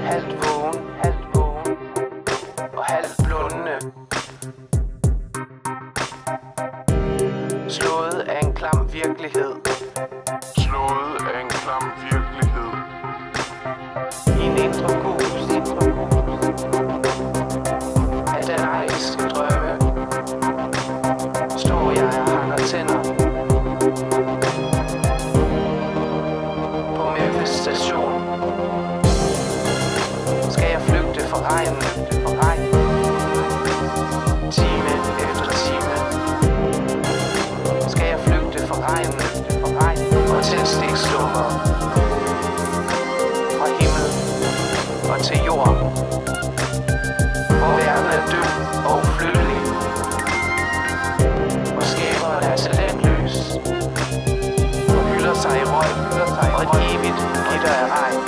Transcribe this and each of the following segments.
halvt vågen og halvt blundende. Slået af en klam virkelighed. I en indre gus af den ariske drømme står jeg og hakker tænder på Memphis station. Skal jeg flygte fra regnen, time efter time. Skal jeg flygte fra regnen og tændstikslummer fra himmel og til jord, hvor verden er død og uflyttelig, hvor skaberen er talentløs og hylder sig i røg og et evigt gitter af regn.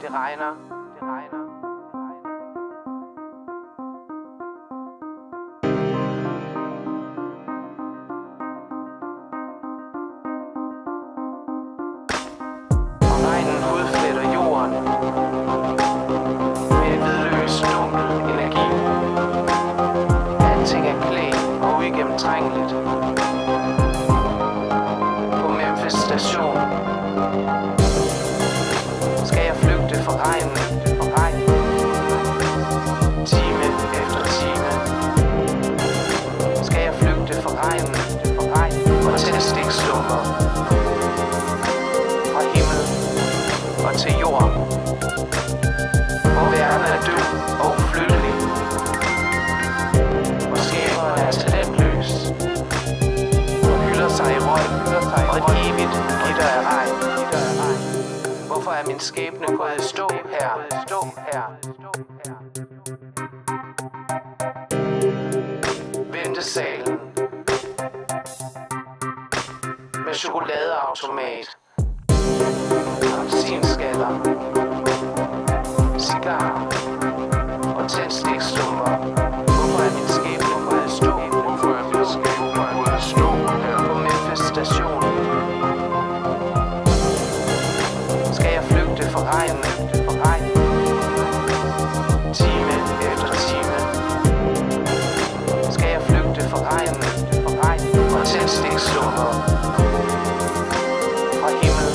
Det regner. Regnen hudfletter jorden med en hvidløs, dunkel energi. Alting er klædt og uigennemtrængeligt på Memphis station. Skal jeg flygte fra regnen, time efter time. Skal jeg flygte fra regnen og tændstikslummer fra himmel og til jord, hvor verden er død og uflyttelig, hvor skaberen er talentløs og hylder sig i røg og et evigt gitter af regn. Hvorfor er min skæbne gået i stå her? Ventesalen med chokoladeautomat, appelsinskaller, cigar og tændstikslummer. Hvorfor er min skæbne gået i stå her på Memphis station? Skal jeg flygte fra regnen, time efter time. Skal jeg flygte fra regnen og tændstikslummer fra himmel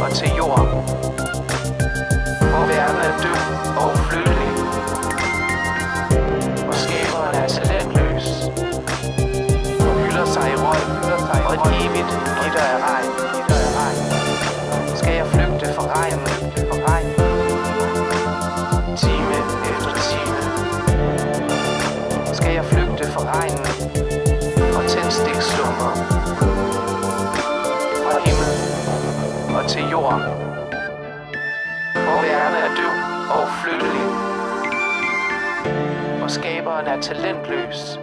og til jord, hvor verden er død og uflyttelig, hvor skaberen er talentløs og hylder sig i røg og et evigt gitter af regn. Skal jeg flygte fra regnen, time efter time. Skal jeg flygte fra regnen og tændstikslummer fra himmel og til jord, hvor verden er død og uflyttelig, hvor skaberen er talentløs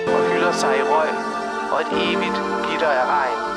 og hylder sig i røg og et evigt gitter af regn.